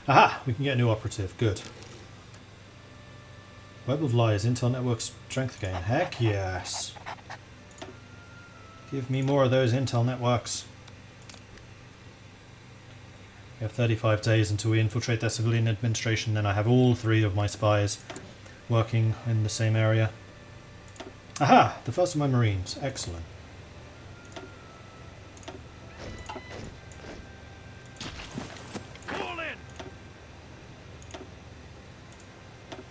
Aha! We can get a new operative. Good. Web of Lies, Intel Network Strength Gain. Heck yes. Give me more of those Intel networks. We have 35 days until we infiltrate their civilian administration, then I have all 3 of my spies working in the same area. Aha! The first of my Marines. Excellent.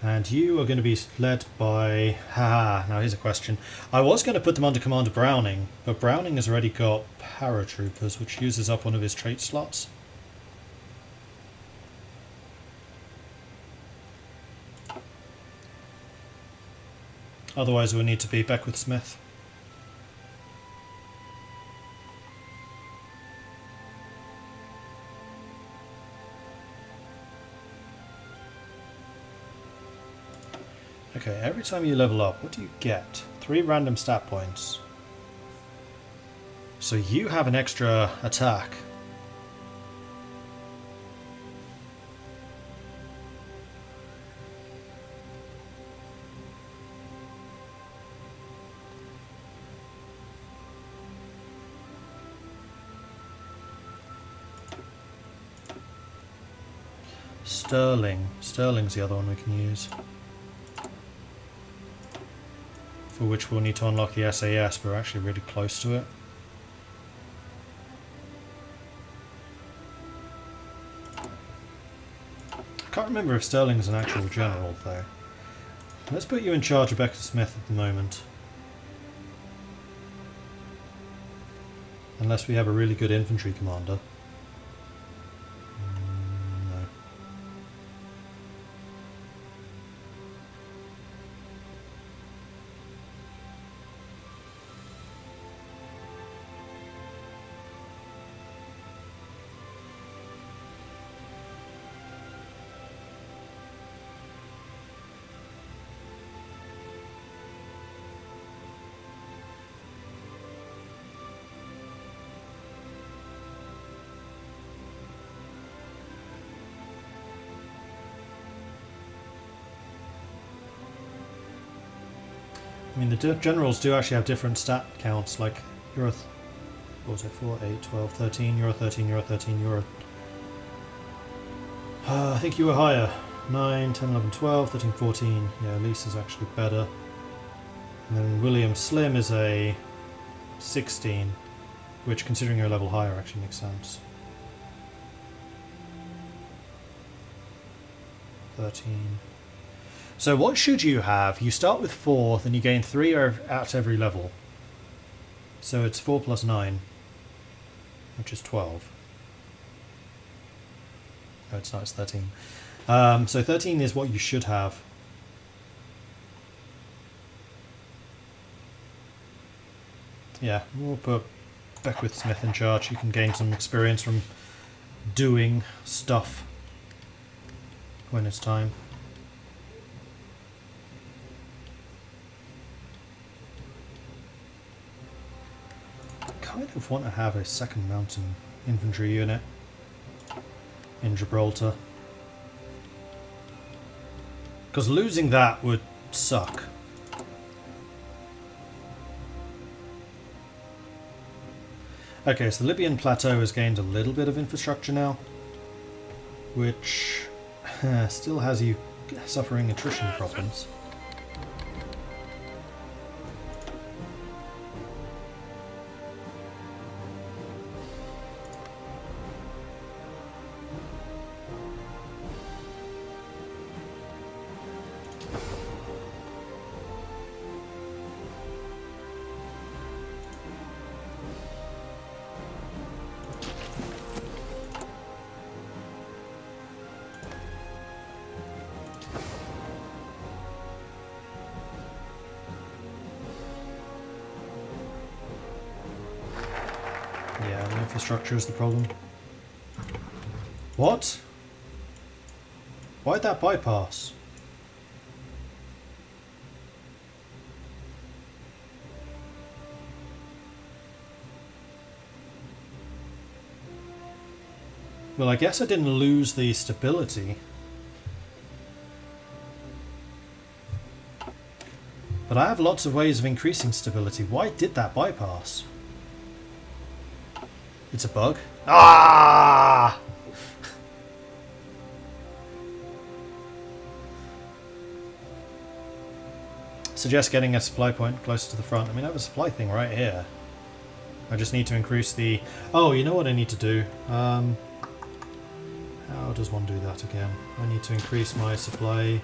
And you are going to be led by... now here's a question. I was going to put them under Commander Browning, but Browning has already got paratroopers, which uses up one of his trait slots. Otherwise we'll need to be Beckwith Smith. Okay, every time you level up, what do you get? 3 random stat points. So you have an extra attack. Sterling. Sterling's the other one we can use. For which we'll need to unlock the SAS, but we're actually really close to it. I can't remember if Sterling's an actual general, though. Let's put you in charge of Beckwith Smith at the moment. Unless we have a really good infantry commander. No. I mean, the generals do actually have different stat counts, like you're a... what was it? 4, 8, 12, 13, you're a 13, you're a 13, you're a... I think you were higher. 9, 10, 11, 12, 13, 14. Yeah, Lisa's actually better. And then William Slim is a 16, which, considering you're a level higher, actually makes sense. 13... So what should you have? You start with 4, then you gain 3 at every level. So it's 4 plus 9, which is 12. No, it's not, it's 13. So 13 is what you should have. Yeah, we'll put Beckwith Smith in charge. You can gain some experience from doing stuff when it's time. I kind of want to have a second mountain infantry unit in Gibraltar, because losing that would suck. Okay, so the Libyan plateau has gained a little bit of infrastructure now, which still has you suffering attrition problems. Yeah, the infrastructure is the problem. What? Why'd that bypass? Well, I guess I didn't lose the stability. But I have lots of ways of increasing stability. Why did that bypass? It's a bug. Ah! Suggest getting a supply point closer to the front. I mean, I have a supply thing right here. I just need to increase the... Oh, you know what I need to do? How does one do that again? I need to increase my supply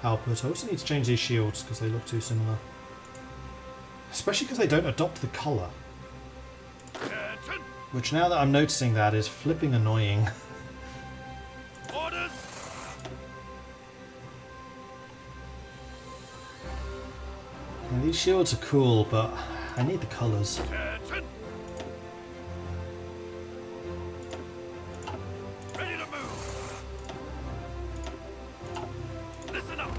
output. I also need to change these shields because they look too similar. Especially because they don't adopt the colour. Which, now that I'm noticing that, is flipping annoying. Orders. Now, these shields are cool, but I need the colours. Attention. Ready to move. Listen up.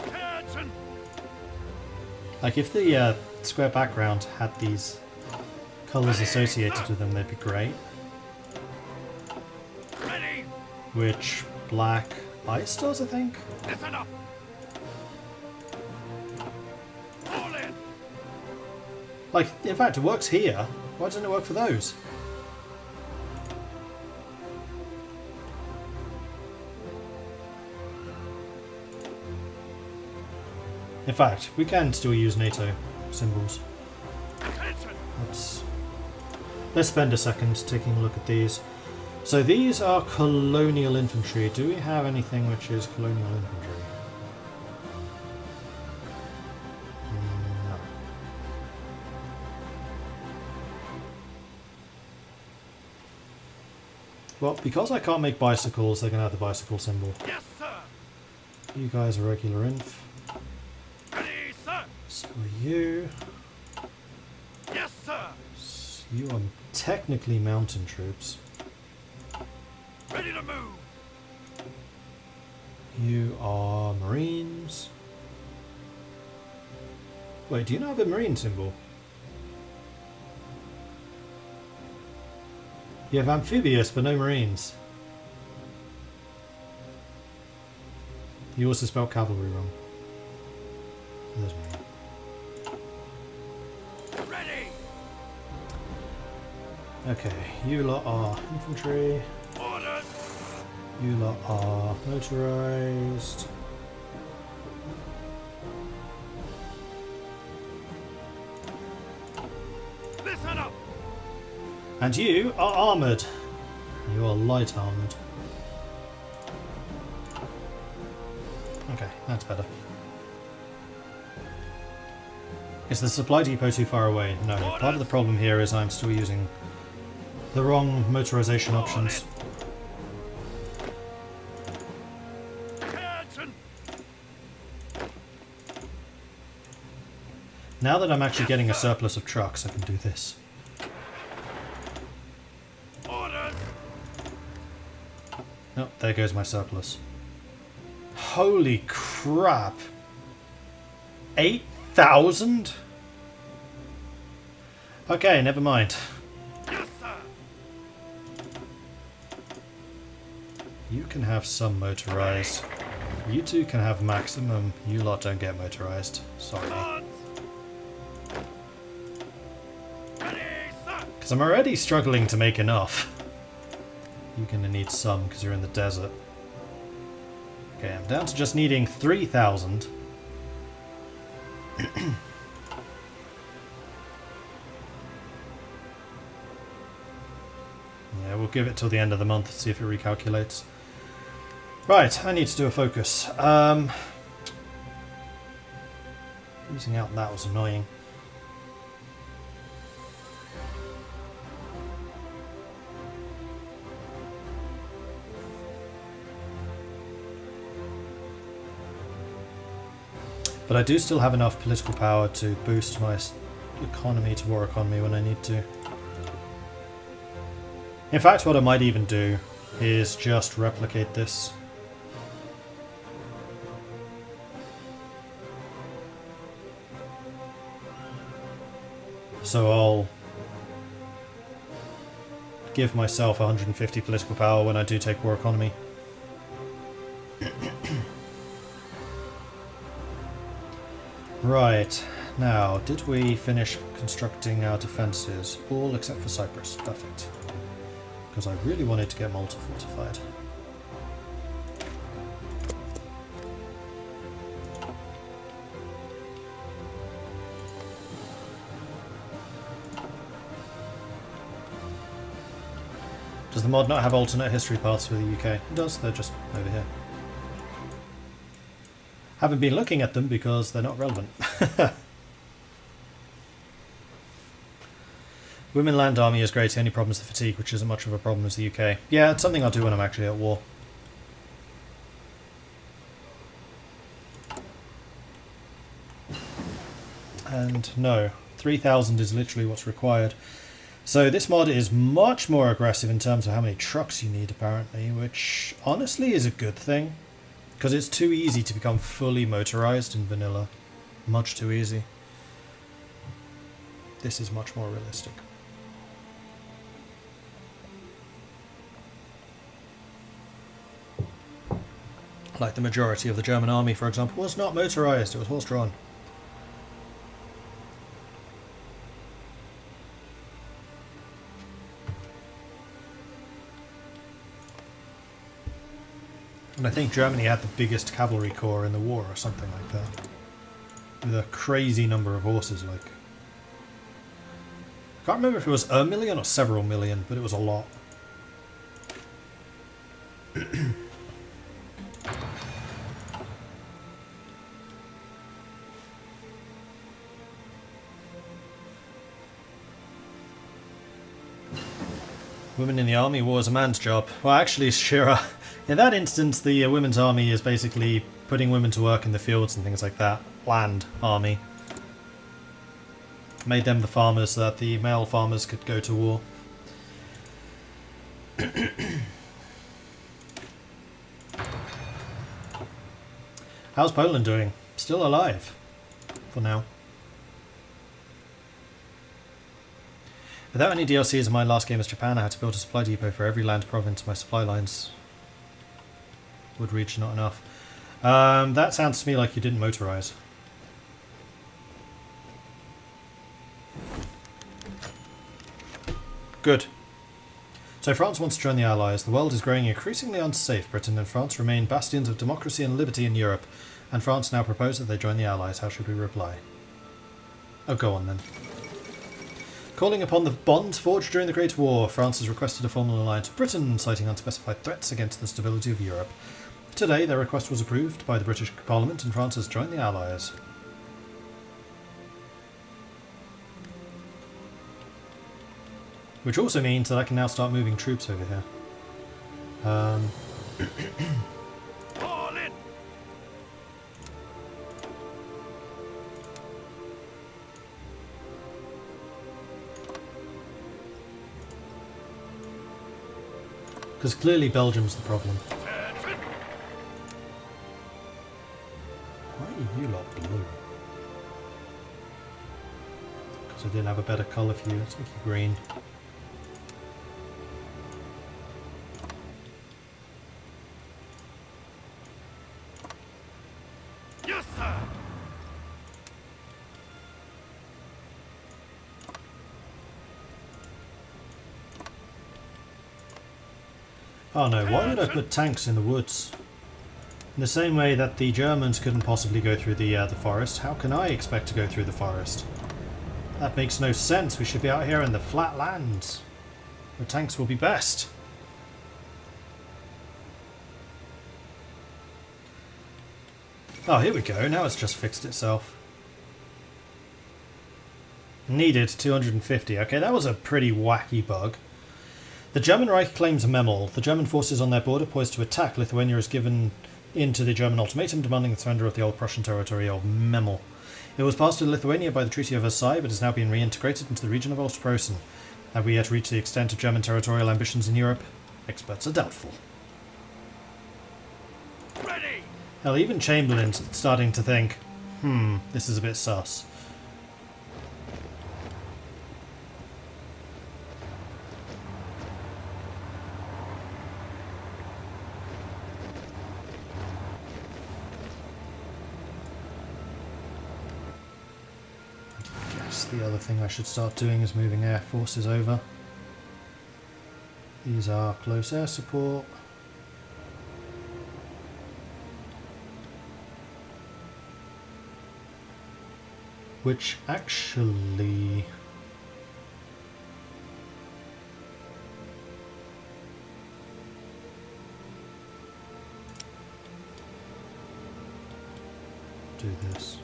Attention. Like, if the square background had these colours associated with them, they'd be great. Ready. Which black ice does, I think? Listen up. All in. Like, in fact, it works here. Why doesn't it work for those? In fact, we can still use NATO symbols. Attention. Let's spend a second taking a look at these. So these are colonial infantry. Do we have anything which is colonial infantry? No. Well, because I can't make bicycles, they're going to have the bicycle symbol. Yes, sir. You guys are regular inf. Ready, sir. So are you. Yes, sir. So you are technically mountain troops. Ready to move. You are marines. Wait, do you not have a marine symbol? You have amphibious, but no marines. You also spelled cavalry wrong. There's marine. Ready. Okay, you lot are infantry. Orders. You lot are motorized. Listen up. And you are armoured. You are light armoured. Okay, that's better. Is the supply depot too far away? No. Part of the problem here is I'm still using the wrong motorization options. Attention. Now that I'm actually getting a surplus of trucks, I can do this. Orders. Oh, there goes my surplus. Holy crap! 8,000? Okay, never mind. Yes, sir. You can have some motorized. You two can have maximum. You lot don't get motorized. Sorry. Guns. Ready, sir. Because I'm already struggling to make enough. You're going to need some because you're in the desert. Okay, I'm down to just needing 3,000. Yeah, we'll give it till the end of the month, see if it recalculates. Right, I need to do a focus. Losing out on that was annoying. But I do still have enough political power to boost my economy to war economy when I need to. In fact, what I might even do is just replicate this. So give myself 150 political power when I do take war economy. Right, now, did we finish constructing our defences? All except for Cyprus. Perfect. Because I really wanted to get Malta fortified. Does the mod not have alternate history paths for the UK? It does, they're just over here. Haven't been looking at them because they're not relevant. Women land army is great, the only problem is the fatigue, which isn't much of a problem as the UK. Yeah, it's something I'll do when I'm actually at war. And no, 3,000 is literally what's required. So this mod is much more aggressive in terms of how many trucks you need, apparently, which honestly is a good thing. Because it's too easy to become fully motorized in vanilla. Much too easy. This is much more realistic. Like the majority of the German army, for example, was not motorized, it was horse-drawn. And I think Germany had the biggest cavalry corps in the war or something like that. With a crazy number of horses, like. I can't remember if it was a million or several million, but it was a lot. Women in the army, war is a man's job. Well, actually, Shira, in that instance, the women's army is basically putting women to work in the fields and things like that. Land army. Made them the farmers so that the male farmers could go to war. How's Poland doing? Still alive. For now. Without any DLCs in my last game as Japan, I had to build a supply depot for every land province. My supply lines would reach not enough. That sounds to me like you didn't motorize. Good. So France wants to join the Allies. The world is growing increasingly unsafe. Britain and France remain bastions of democracy and liberty in Europe, and France now propose that they join the Allies. How should we reply? Oh, go on then. Calling upon the bonds forged during the Great War, France has requested a formal alliance with Britain, citing unspecified threats against the stability of Europe. Today, their request was approved by the British Parliament, and France has joined the Allies. Which also means that I can now start moving troops over here. Fall in! Because clearly Belgium's the problem. Attention! Why are you lot blue? Because I didn't have a better colour for you. Let's make you green. Yes, sir! Oh no, why would I put tanks in the woods? In the same way that the Germans couldn't possibly go through the forest, how can I expect to go through the forest? That makes no sense. We should be out here in the flat lands, where tanks will be best. Oh, here we go. Now it's just fixed itself. Needed 250. Okay, that was a pretty wacky bug. The German Reich claims Memel. The German forces on their border poised to attack. Lithuania has given in to the German ultimatum demanding the surrender of the old Prussian territory of Memel. It was passed to Lithuania by the Treaty of Versailles, but has now been reintegrated into the region of Ostpreußen. Have we yet reached the extent of German territorial ambitions in Europe? Experts are doubtful. Ready! Hell, even Chamberlain's starting to think, this is a bit sus. That's the other thing I should start doing, is moving air forces over. These are close air support. Which actually... do this.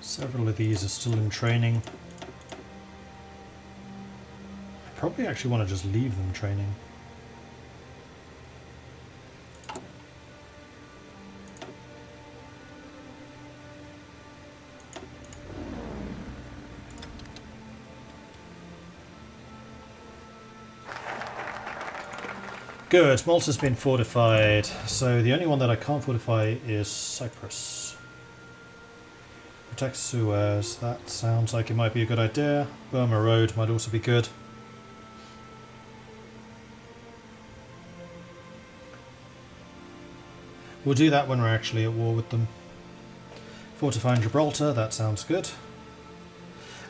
Several of these are still in training. I probably actually want to just leave them training. Good, Malta's been fortified, so the only one that I can't fortify is Cyprus. Protect Suez, that sounds like it might be a good idea. Burma Road might also be good. We'll do that when we're actually at war with them. Fortifying Gibraltar, that sounds good.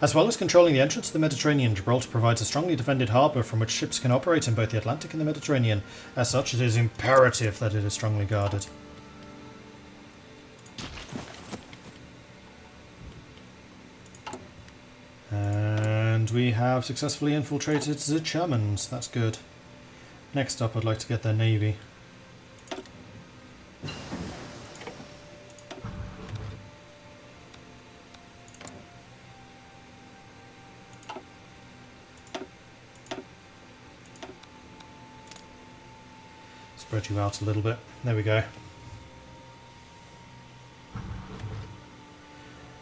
As well as controlling the entrance to the Mediterranean, Gibraltar provides a strongly defended harbour from which ships can operate in both the Atlantic and the Mediterranean. As such, it is imperative that it is strongly guarded. And we have successfully infiltrated the Germans. That's good. Next up, I'd like to get their navy. Spread you out a little bit. There we go.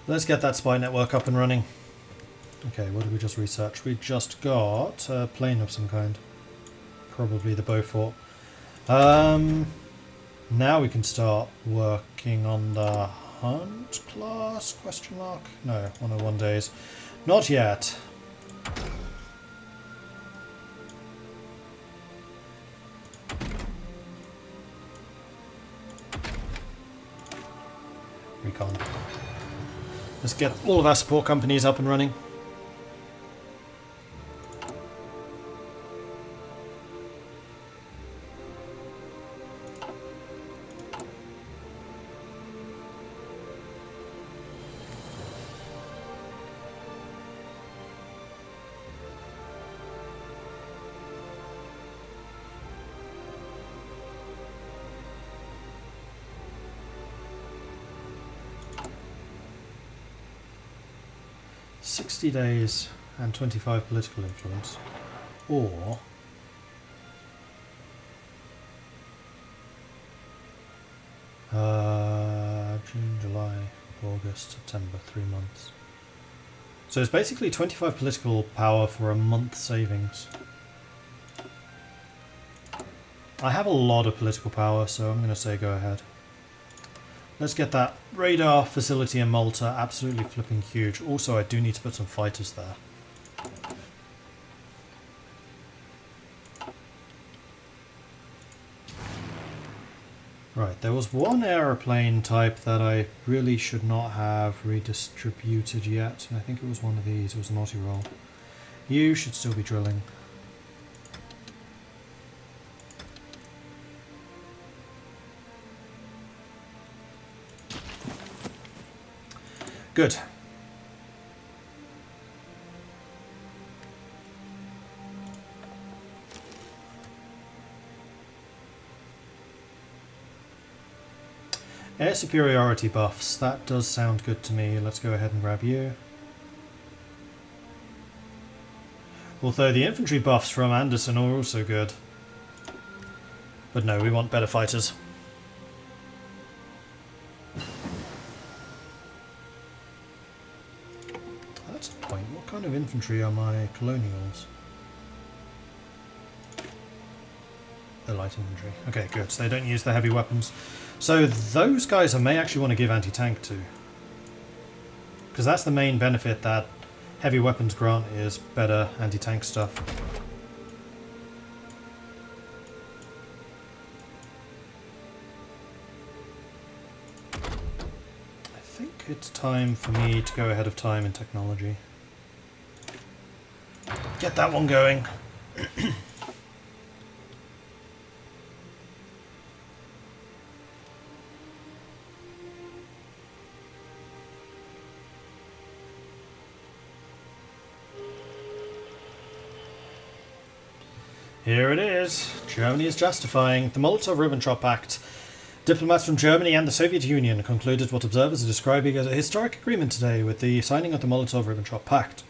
Let's get that spy network up and running. Okay, what did we just research? We just got a plane of some kind. Probably the Beaufort. Now we can start working on the Hunt class? Question mark? No, 101 days. Not yet. Recon. Let's get all of our support companies up and running. "60 days and 25 political influence," or June, July, August, September, 3 months. So it's basically 25 political power for a month savings. I have a lot of political power, so I'm going to say go ahead. Let's get that radar facility in Malta absolutely flipping huge. Also, I do need to put some fighters there. Right, there was one aeroplane type that I really should not have redistributed yet. I think it was one of these. It was an Aussie roll. You should still be drilling. Good. Air superiority buffs. That does sound good to me. Let's go ahead and grab you. Although the infantry buffs from Anderson are also good. But no, we want better fighters. That's a point. What kind of infantry are my colonials? They're light infantry. Okay, good. So they don't use the heavy weapons. So those guys I may actually want to give anti-tank to. Because that's the main benefit that heavy weapons grant, is better anti-tank stuff. I think it's time for me to go ahead of time in technology. Get that one going. Here it is. Germany is justifying the Molotov-Ribbentrop Pact. Diplomats from Germany and the Soviet Union concluded what observers are describing as a historic agreement today with the signing of the Molotov-Ribbentrop Pact.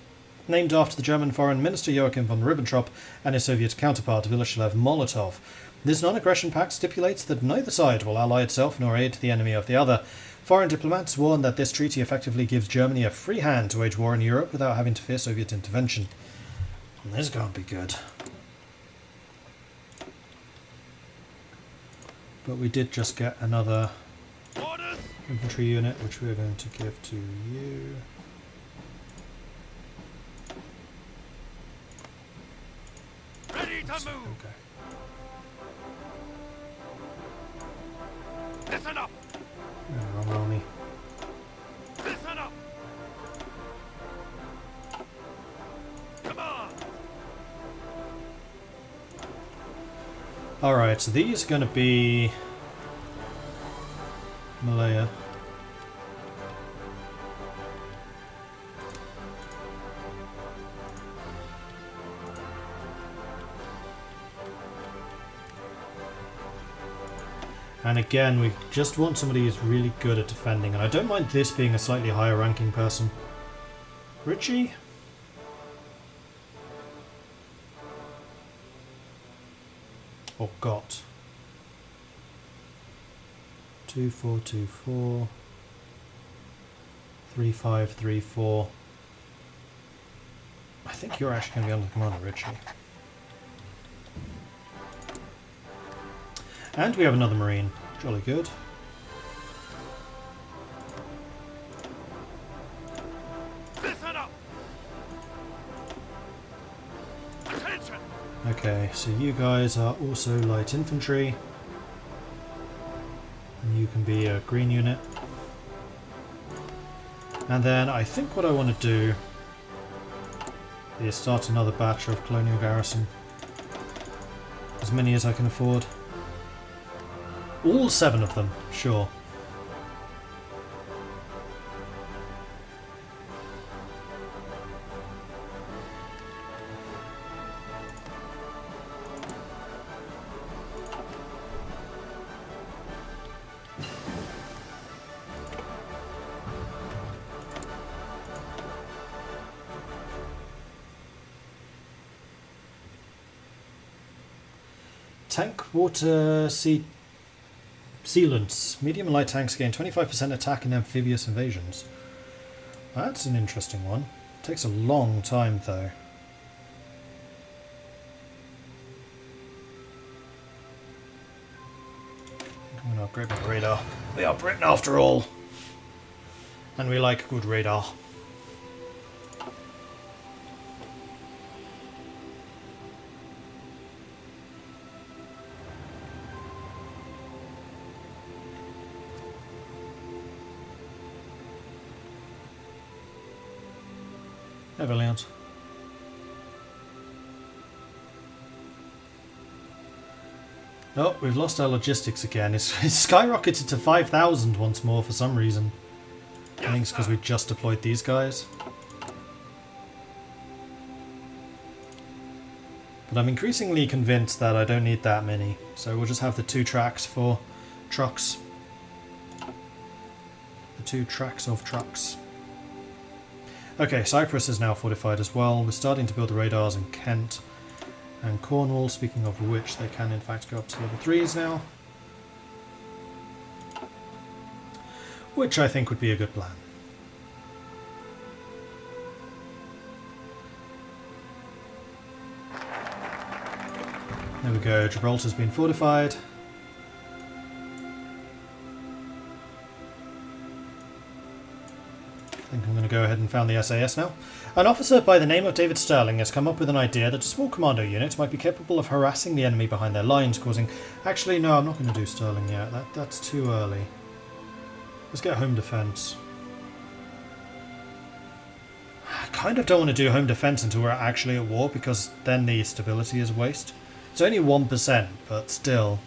Named after the German Foreign Minister Joachim von Ribbentrop and his Soviet counterpart Vyacheslav Molotov. This non-aggression pact stipulates that neither side will ally itself nor aid the enemy of the other. Foreign diplomats warn that this treaty effectively gives Germany a free hand to wage war in Europe without having to fear Soviet intervention. And this can't be good. But we did just get another infantry unit, which we're going to give to you. Ready to move. Okay. Listen up. Wrong army. Listen up. Come on. Alright, so these are going to be Malaya. And again, we just want somebody who's really good at defending, and I don't mind this being a slightly higher ranking person. Richie? Or got 2424 3534. I think you're actually going to be under the command of Richie. And we have another Marine. Jolly good. Listen up. Attention. Okay, so you guys are also light infantry. And you can be a green unit. And then I think what I want to do is start another batch of colonial garrison. As many as I can afford. All 7 of them, sure. Tank water sealants. Medium and light tanks gain 25% attack in amphibious invasions. That's an interesting one. Takes a long time though. upgrade my radar. We are Britain after all. And we like good radar. Hey, Valiant. Oh, we've lost our logistics again. It's skyrocketed to 5,000 once more for some reason. I think it's because we just deployed these guys. But I'm increasingly convinced that I don't need that many. So we'll just have the 2 tracks for trucks. The 2 tracks of trucks. Okay, Cyprus is now fortified as well. We're starting to build the radars in Kent and Cornwall, speaking of which they can in fact go up to level 3s now. Which I think would be a good plan. There we go, Gibraltar's been fortified. I think I'm going to go ahead and found the SAS now. An officer by the name of David Sterling has come up with an idea that a small commando unit might be capable of harassing the enemy behind their lines, causing... Actually, no, I'm not going to do Sterling yet. That's too early. Let's get home defense. I kind of don't want to do home defense until we're actually at war, because then the stability is a waste. It's only 1%, but still.